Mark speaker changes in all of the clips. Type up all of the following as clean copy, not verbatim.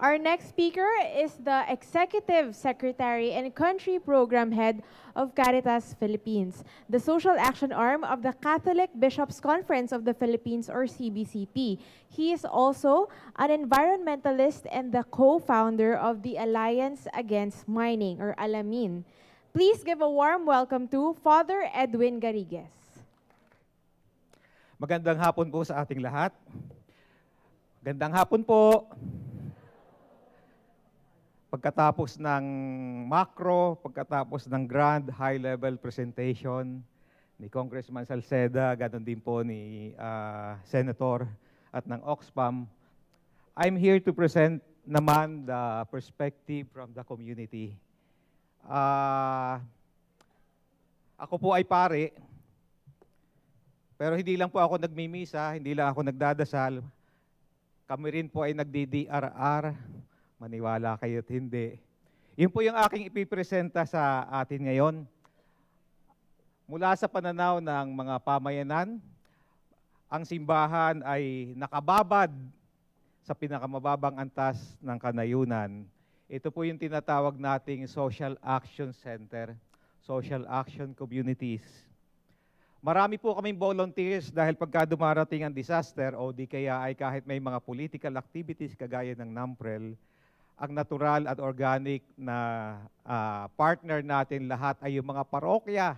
Speaker 1: Our next speaker is the Executive Secretary and Country Program Head of Caritas Philippines, the social action arm of the Catholic Bishops' Conference of the Philippines, or CBCP. He is also an environmentalist and the co-founder of the Alliance Against Mining, or ALAMIN. Please give a warm welcome to Father Edwin Garrigues.
Speaker 2: Magandang hapon po sa ating lahat. Magandang hapon po. Pagkatapos ng macro, pagkatapos ng grand high-level presentation ni Congressman Salceda, ganoon din po ni Senator at ng Oxfam, I'm here to present naman the perspective from the community. Ako po ay pare, pero hindi lang po ako nagmimisa, hindi lang ako nagdadasal. Kami rin po ay nagdi-DRR. Maniwala kayo't hindi. Yun po yung aking ipipresenta sa atin ngayon. Mula sa pananaw ng mga pamayanan, ang simbahan ay nakababad sa pinakamababang antas ng kanayunan. Ito po yung tinatawag nating Social Action Center, Social Action Communities. Marami po kaming volunteers dahil pagka dumarating ang disaster o di kaya ay kahit may mga political activities kagaya ng NAMPREL, ang natural at organic na partner natin lahat ay yung mga parokya,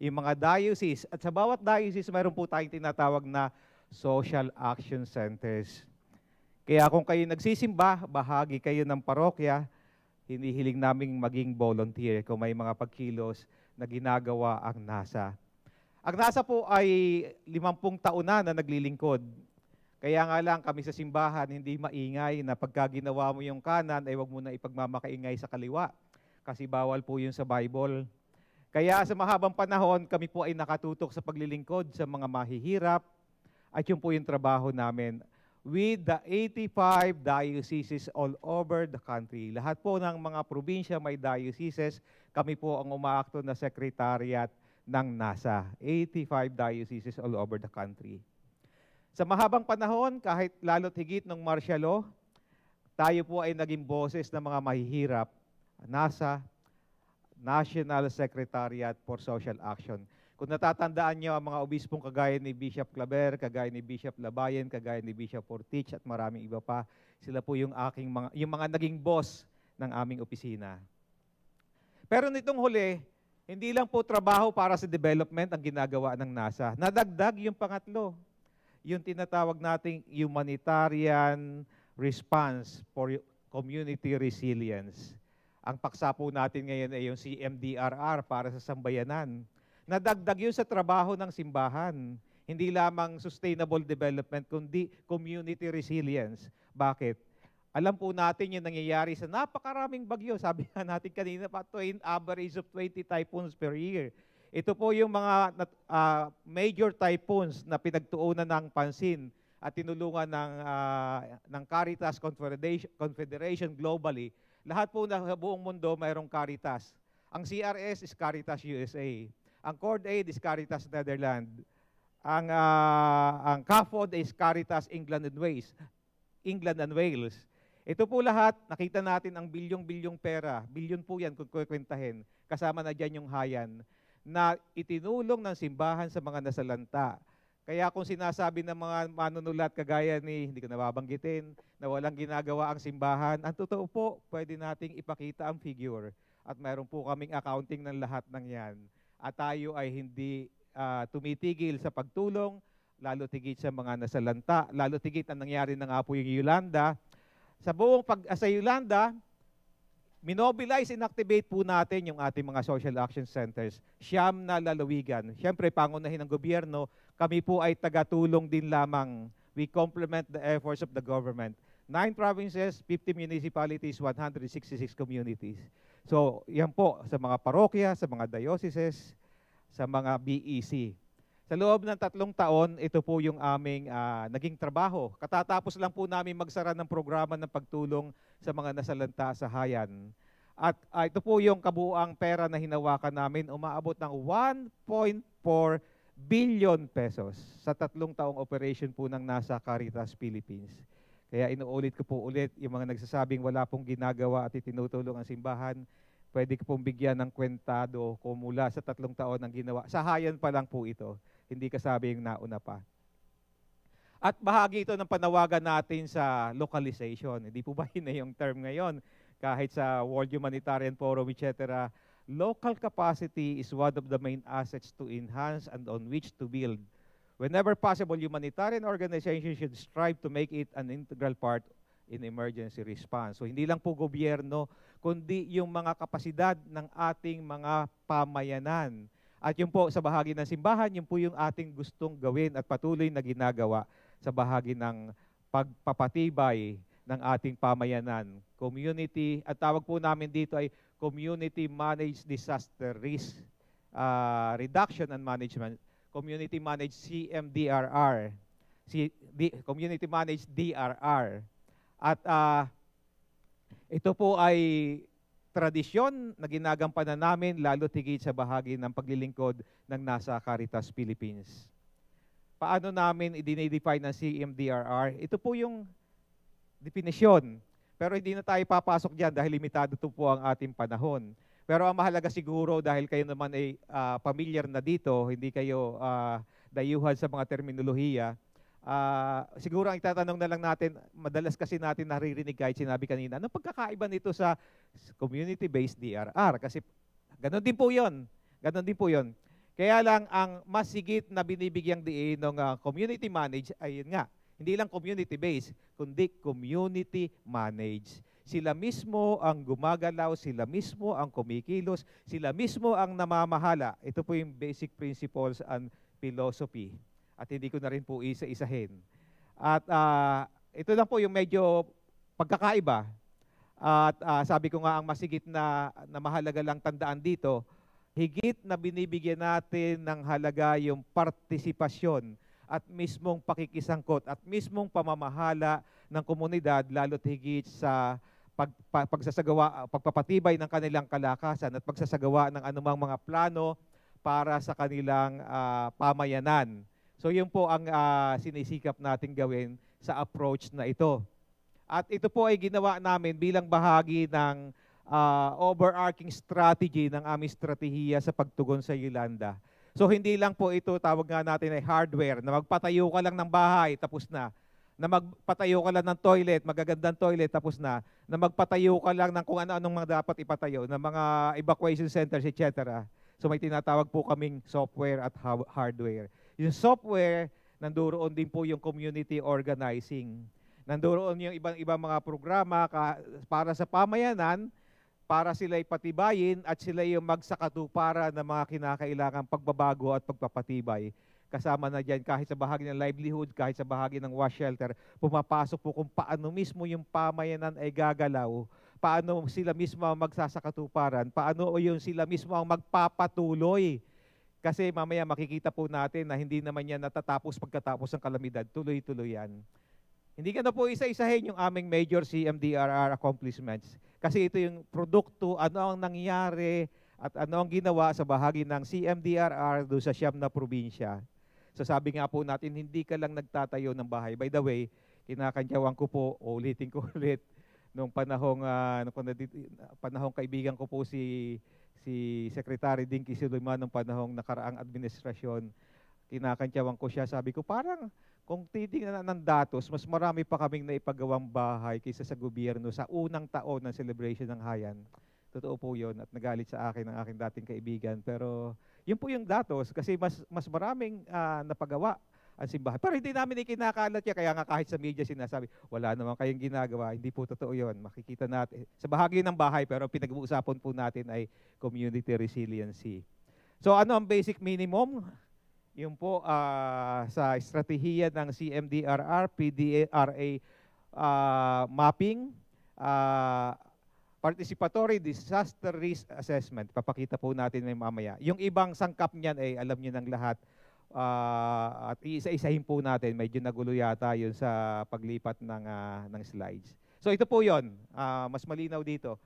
Speaker 2: yung mga diocese. At sa bawat diocese, mayroon po tayong tinatawag na social action centers. Kaya kung kayo nagsisimba, bahagi kayo ng parokya, hinihiling naming maging volunteer kung may mga pagkilos na ginagawa ang NASA. Ang NASA po ay 50 taon na naglilingkod. Kaya nga lang kami sa simbahan hindi maingay na pagka ginawa mo yung kanan ay wag mo na ipagmamakaingay sa kaliwa kasi bawal po yun sa Bible. Kaya sa mahabang panahon kami po ay nakatutok sa paglilingkod sa mga mahihirap at yun po yung trabaho namin with the 85 dioceses all over the country. Lahat po ng mga probinsya may dioceses, kami po ang umaakto na secretariat ng NASA. 85 dioceses all over the country. Sa mahabang panahon, kahit lalo't higit ng martial law, tayo po ay naging boses ng mga mahihirap, NASA, National Secretariat for Social Action. Kung natatandaan niyo ang mga obispong kagaya ni Bishop Claver, kagaya ni Bishop Labayen, kagaya ni Bishop Ortiz at maraming iba pa, sila po yung mga naging boss ng aming opisina. Pero nitong huli, hindi lang po trabaho para sa development ang ginagawa ng NASA. Nadagdag yung pangatlo, yung tinatawag nating humanitarian response for community resilience. Ang paksa po natin ngayon ay yung CMDRR para sa sambayanan. Nadagdag yun sa trabaho ng simbahan. Hindi lamang sustainable development, kundi community resilience. Bakit? Alam po natin yung nangyayari sa napakaraming bagyo. Sabi nga natin kanina pa, average of 20 typhoons per year. Ito po yung mga major typhoons na pinagtuunan ng pansin at tinulungan ng Caritas Confederation globally. Lahat po ng buong mundo mayroong Caritas. Ang CRS is Caritas USA. Ang CORD-Aid is Caritas Netherlands. Ang CAFOD is Caritas England and Wales. Ito po lahat, nakita natin ang bilyong-bilyong pera. Bilyon po yan kung kukwentahin. Kasama na dyan yung hayan na itinulong ng simbahan sa mga nasalanta. Kaya kung sinasabi ng mga manunulat kagaya ni, hindi ko nababanggitin, na walang ginagawa ang simbahan, ang totoo po, pwede nating ipakita ang figure. At mayroon po kaming accounting ng lahat ng yan. At tayo ay hindi tumitigil sa pagtulong, lalo tigit sa mga nasalanta, lalo tigit ang nangyari na nga po yung Yolanda. Sa Yolanda, minobilize, inactivate po natin yung ating mga social action centers. Siyam na lalawigan. Siyempre, pangunahin ng gobyerno, kami po ay tagatulong din lamang. We complement the efforts of the government. 9 provinces, 50 municipalities, 166 communities. So, yan po sa mga parokya, sa mga dioceses, sa mga BEC. Sa loob ng 3 taon, ito po yung aming naging trabaho. Katatapos lang po namin magsara ng programa ng pagtulong sa mga nasalanta sa hayan. At ito po yung kabuuang pera na hinawakan namin, umaabot ng 1.4 billion pesos sa 3 taong operation po ng NASA Caritas Philippines. Kaya inuulit ko po ulit, yung mga nagsasabing wala pong ginagawa at itinutulong ang simbahan, pwede ko pong bigyan ng kwentado kung mula sa 3 taon ang ginawa. Sa hayan pa lang po ito, hindi kasabi yung nauna pa. At bahagi ito ng panawagan natin sa localization. Hindi po ba yun na yung term ngayon? Kahit sa World Humanitarian Forum, etc., local capacity is one of the main assets to enhance and on which to build. Whenever possible, humanitarian organizations should strive to make it an integral part in emergency response. So hindi lang po gobyerno, kundi yung mga kapasidad ng ating mga pamayanan. At yun po sa bahagi ng simbahan, yun po yung ating gustong gawin at patuloy na ginagawa sa bahagi ng pagpapatibay ng ating pamayanan. Community, at tawag po namin dito ay Community Managed Disaster Risk Reduction and Management. Community Managed CMDRR. Community Managed DRR. At ito po ay tradisyon na ginagampanan namin lalo tigit sa bahagi ng paglilingkod ng NASA Caritas Philippines. Paano namin i-define ng CMDRR? Ito po yung definisyon. Pero hindi na tayo papasok dyan dahil limitado ito po ang ating panahon. Pero ang mahalaga siguro dahil kayo naman ay familiar na dito, hindi kayo dayuhan sa mga terminolohiya, siguro ang itatanong na lang natin, madalas kasi natin naririnig kahit sinabi kanina, anong pagkakaiba nito sa community-based DRR? Kasi ganun din po yun. Ganun din po yun. Kaya lang ang mas sigit na binibigyang diin ng community managed ay yun nga, hindi lang community-based, kundi community-managed. Sila mismo ang gumagalaw, sila mismo ang kumikilos, sila mismo ang namamahala. Ito po yung basic principles and philosophy. At hindi ko na rin po isa-isahin. At ito lang po yung medyo pagkakaiba. At sabi ko nga ang masigit na mahalaga lang tandaan dito, higit na binibigyan natin ng halaga yung partisipasyon at mismong pakikisangkot at mismong pamamahala ng komunidad lalo't higit sa pagpapatibay ng kanilang kalakasan at pagsasagawa ng anumang mga plano para sa kanilang pamayanan. So yun po ang sinisikap natin gawin sa approach na ito. At ito po ay ginawa namin bilang bahagi ng overarching strategy ng aming strategiya sa pagtugon sa Yolanda. So hindi lang po ito, tawag nga natin ay hardware, na magpatayo ka lang ng bahay, tapos na magpatayo ka lang ng toilet, magagandang toilet, tapos na magpatayo ka lang ng kung ano-anong mga dapat ipatayo, ng mga evacuation centers, etc. So may tinatawag po kaming software at hardware. Yung software, nandoon din po yung community organizing. Nandoon yung ibang mga programa para sa pamayanan, para sila ipatibayin at sila yung magsakatuparan ng mga kinakailangang pagbabago at pagpapatibay. Kasama na dyan kahit sa bahagi ng livelihood, kahit sa bahagi ng wash shelter, pumapasok po kung paano mismo yung pamayanan ay gagalaw, paano sila mismo ang magsasakatuparan, paano yung sila mismo ang magpapatuloy. Kasi mamaya makikita po natin na hindi naman yan natatapos pagkatapos ng kalamidad, tuloy-tuloy yan. Hindi ka na po isa-isahin yung aming major CMDRR accomplishments. Kasi ito yung produkto, ano ang nangyari at ano ang ginawa sa bahagi ng CMDRR doon sa 9 na probinsya. So sabi nga po natin, hindi ka lang nagtatayo ng bahay. By the way, kinakantyawan ko po, ulitin ko ulit, nung panahong kaibigan ko po si Secretary Dinky Suleiman nung panahong nakaraang administrasyon, kinakantyawan ko siya, sabi ko parang kung titingnan ng datos, mas marami pa kaming naipagawang bahay kaysa sa gobyerno sa unang taon ng celebration ng Hayan. Totoo po yun at nagalit sa akin ang aking dating kaibigan. Pero yun po yung datos kasi mas maraming napagawa ang simbahan. Pero hindi namin ikinakalat yan. Kaya nga kahit sa media sinasabi, wala naman kayong ginagawa. Hindi po totoo yun. Makikita natin. Sa bahagi ng bahay, pero pinag-uusapan po natin ay community resiliency. So ano ang basic minimum? Yung po sa estratehiya ng CMDRR, PDRA mapping, Participatory Disaster Risk Assessment. Papakita po natin mamaya. Yung ibang sangkap niyan ay alam niyo ng lahat. At isa-isahin po natin. Medyo nagulo yata yun sa paglipat ng slides. So ito po yun. Mas malinaw dito.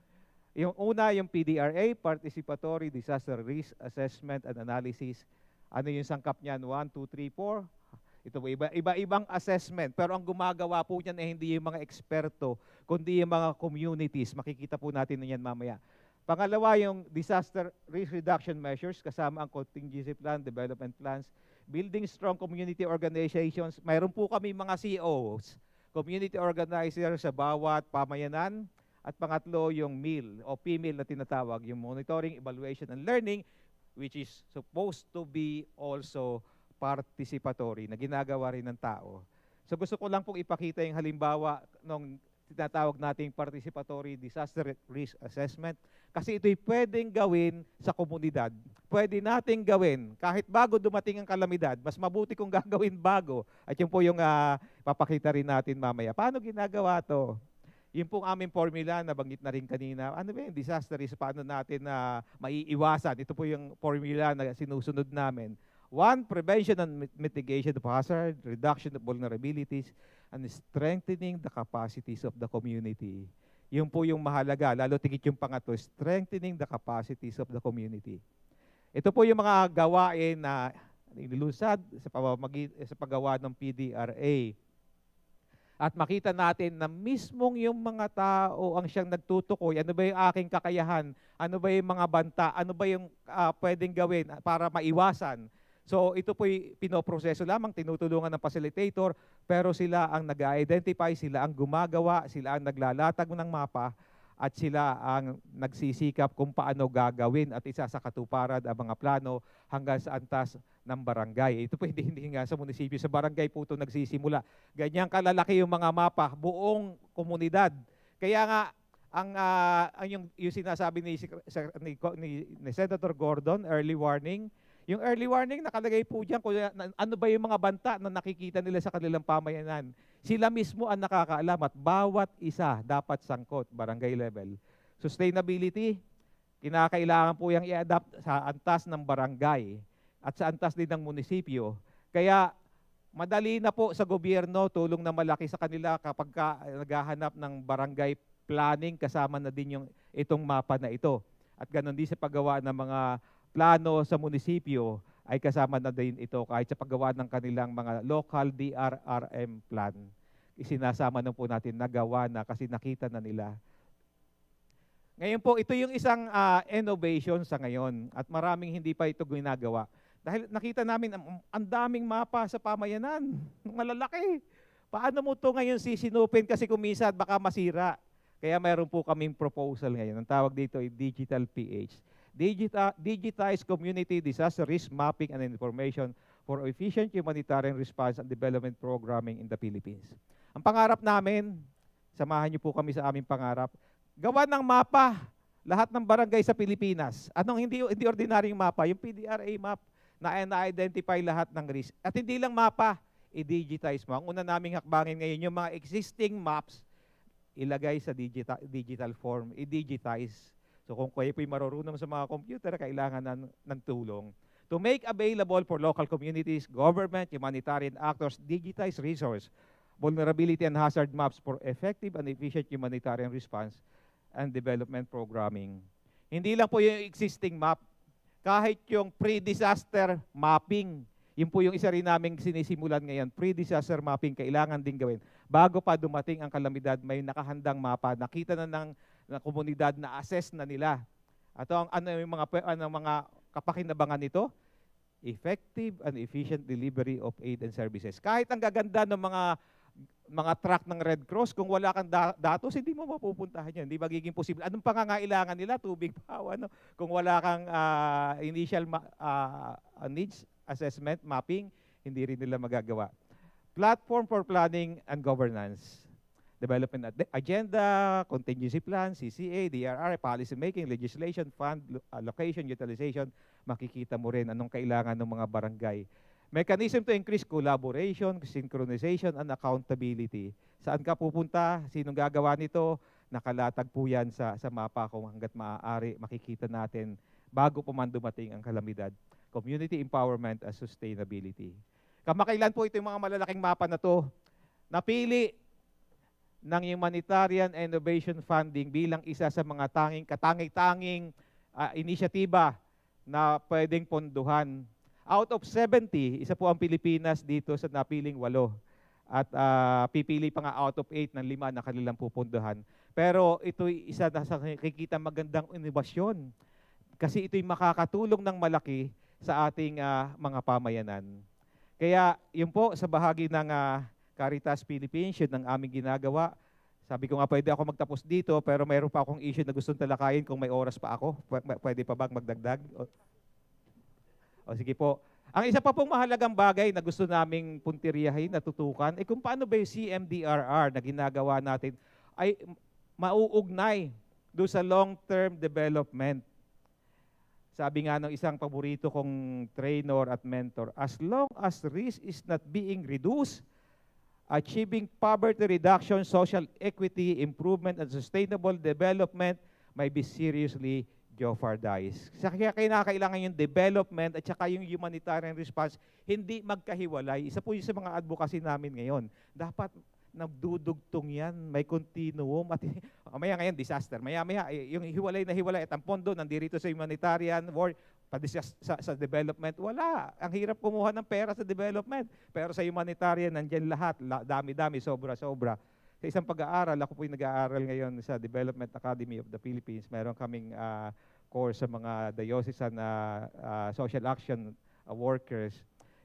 Speaker 2: Yung una, yung PDRA, Participatory Disaster Risk Assessment and Analysis. Ano yung sangkap niyan? 1, 2, 3, 4. Ito po, iba-ibang assessment. Pero ang gumagawa po niyan ay hindi yung mga eksperto, kundi yung mga communities. Makikita po natin yan mamaya. Pangalawa, yung disaster risk reduction measures, kasama ang contingency plan, development plans, building strong community organizations. Mayroon po kami mga COs, community organizers sa bawat pamayanan. At pangatlo, yung MIL o PMIL na tinatawag, yung monitoring, evaluation, and learning, which is supposed to be also participatory, na ginagawa rin ng tao. So gusto ko lang pong ipakita yung halimbawa ng tinatawag nating participatory disaster risk assessment, kasi ito'y pwedeng gawin sa komunidad. Pwede nating gawin kahit bago dumating ang kalamidad. Mas mabuti kung gagawin bago. At yun po yung papakita rin natin mamaya. Paano ginagawa to? Yun pong aming formula, nabanggit na rin kanina. Ano ba yung disaster risk? Paano natin na maiiwasan? Ito po yung formula na sinusunod namin. 1, prevention and mitigation of hazard, reduction of vulnerabilities, and strengthening the capacities of the community. Yun po yung mahalaga, lalo tigit yung pangatlo, strengthening the capacities of the community. Ito po yung mga gawain na nilusad sa paggawa ng PDRA. At makita natin na mismong yung mga tao ang siyang nagtutukoy, ano ba yung aking kakayahan, ano ba yung mga banta, ano ba yung pwedeng gawin para maiwasan. So ito po'y pinoproseso lamang, tinutulungan ng facilitator, pero sila ang nag-identify, sila ang gumagawa, sila ang naglalatag ng mapa, at sila ang nagsisikap kung paano gagawin at isa sa katuparan ang mga plano hanggang sa antas ng barangay. Ito po hindi nga sa munisipyo, sa barangay po ito nagsisimula. Ganyan kalalaki yung mga mapa, buong komunidad. Kaya nga, yung sinasabi ni Senator Gordon, early warning, yung early warning nakalagay po dyan kung ano ba yung mga banta na nakikita nila sa kanilang pamayanan. Sila mismo ang nakakaalam at bawat isa dapat sangkot, barangay level. Sustainability, kinakailangan po yung i-adapt sa antas ng barangay at sa antas din ng munisipyo. Kaya madali na po sa gobyerno, tulong na malaki sa kanila kapag naghahanap ng barangay planning, kasama na din itong mapa na ito. At ganoon din sa paggawa ng mga plano sa munisipyo ay kasama na din ito kahit sa paggawa ng kanilang mga local DRRM plan. Isinasama na po natin, nagawa na kasi nakita na nila. Ngayon po, ito yung isang innovation sa ngayon at maraming hindi pa ito ginagawa. Dahil nakita namin ang daming mapa sa pamayanan, malalaki. Paano mo ito ngayon sisinupin kasi kung minsan baka masira. Kaya mayroon po kaming proposal ngayon. Ang tawag dito ay Digital PH. Digitized Community Disaster Risk Mapping and Information for Efficient Humanitarian Response and Development Programming in the Philippines. Ang pangarap namin, samahan niyo po kami sa aming pangarap, gawa ng mapa, lahat ng barangay sa Pilipinas. Anong hindi ordinaryong mapa? Yung PDRA map na-identify lahat ng risk. At hindi lang mapa, i-digitize mo. Ang una naming hakbangin ngayon, yung mga existing maps, ilagay sa digital form, i-digitize. So kung kayo po'y marurunong sa mga computer, kailangan ng tulong. To make available for local communities, government, humanitarian actors, digitized resource, vulnerability and hazard maps for effective and efficient humanitarian response and development programming. Hindi lang po yung existing map, kahit yung pre-disaster mapping, yun po yung isa rin naming sinisimulan ngayon, pre-disaster mapping, kailangan din gawin. Bago pa dumating ang kalamidad, may nakahandang mapa, nakita na ng komunidad na assess na nila. At ano yung mga kapakinabangan nito? Effective and efficient delivery of aid and services. Kahit ang gaganda ng mga truck ng Red Cross, kung wala kang datos, hindi mo mapupuntahan yan. Hindi magiging posible. Anong pangangailangan nila? Tubig pa. Ano? Kung wala kang initial needs assessment, mapping, hindi rin nila magagawa. Platform for planning and governance. Development agenda, contingency plan, CCA, DRR, policy making, legislation, fund, allocation, utilization, makikita mo rin anong kailangan ng mga barangay. Mechanism to increase collaboration, synchronization, and accountability. Saan ka pupunta? Sinong gagawa nito? Nakalatag po yan sa mapa kung hanggat maaari makikita natin bago pa man dumating ang kalamidad. Community empowerment and sustainability. Kamakailan po ito yung mga malalaking mapa na to, napili ng Humanitarian Innovation Funding bilang isa sa mga katanging inisyatiba na pwedeng ponduhan. Out of 70, isa po ang Pilipinas dito sa napiling 8. At pipili pa nga out of 8 ng 5 na kanilang pupunduhan. Pero ito'y isa na sa kikita magandang inobasyon. Kasi ito'y makakatulong ng malaki sa ating mga pamayanan. Kaya yun po sa bahagi ng Caritas Philippines, yun ang aming ginagawa. Sabi ko nga pwede ako magtapos dito pero mayroon pa akong issue na gustong talakayin kung may oras pa ako. Pwede pa bang magdagdag? O sige po. Ang isa pa pong mahalagang bagay na gusto naming puntiryahin, natutukan, ay kung paano ba yung CMDRR na ginagawa natin ay mauugnay doon sa long-term development. Sabi nga ng isang paborito kong trainer at mentor, as long as risk is not being reduced, achieving poverty reduction, social equity, improvement, and sustainable development may be seriously jeopardized. Kaya kailangan yung development at saka yung humanitarian response hindi magkahiwalay. Isa po yung sa mga advocacy namin ngayon. Dapat nagdudugtong yan, may continuum. At maya ngayon, disaster. Maya-maya, yung hiwalay na hiwalay at ang pondo nandirito sa humanitarian war, sa development, wala. Ang hirap kumuha ng pera sa development. Pero sa humanitarian, nandyan lahat. Dami-dami, sobra-sobra. Sa isang pag-aaral, ako po yung nag-aaral ngayon sa Development Academy of the Philippines. Meron kaming course sa mga diocesan social action workers.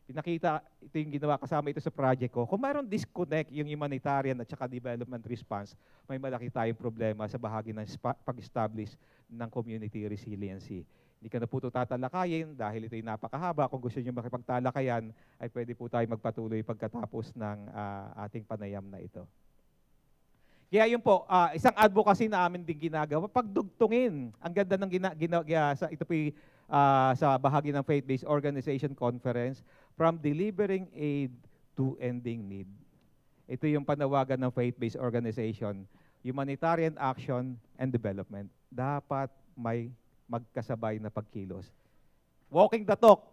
Speaker 2: Pinakita, ito yung ginawa kasama ito sa project ko. Kung mayroong disconnect yung humanitarian at saka development response, may malaki tayong problema sa bahagi ng pag-establish ng community resiliency. Hindi ka na po ito tatalakayin dahil ito'y napakahaba. Kung gusto nyo makipagtalakayan, ay pwede po tayo magpatuloy pagkatapos ng ating panayam na ito. Kaya yun po, isang advocacy na amin din ginagawa, pagdugtungin. Ang ganda ng ito po sa bahagi ng Faith-Based Organization Conference, from delivering aid to ending need. Ito yung panawagan ng Faith-Based Organization, humanitarian action and development. Dapat may magkasabay na pagkilos. Walking the talk.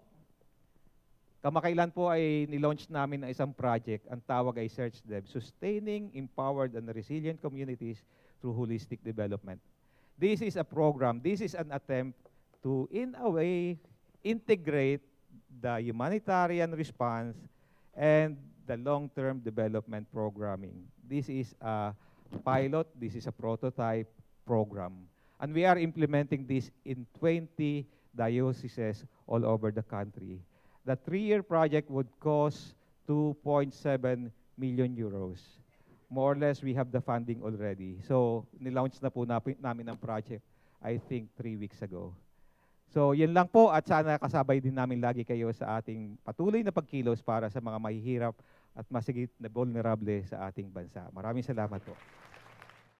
Speaker 2: Kamakailan po ay nilaunch namin ang isang project, ang tawag ay SearchDev, Sustaining Empowered and Resilient Communities Through Holistic Development. This is a program, this is an attempt to, in a way, integrate the humanitarian response and the long-term development programming. This is a pilot, this is a prototype program. And we are implementing this in 20 dioceses all over the country. The 3-year project would cost 2.7 million euros. More or less, we have the funding already. So, nilaunch na po namin ang project, I think, 3 weeks ago. So, yun lang po at sana kasabay din namin lagi kayo sa ating patuloy na pagkilos para sa mga mahihirap at masigit na vulnerable sa ating bansa. Maraming salamat po.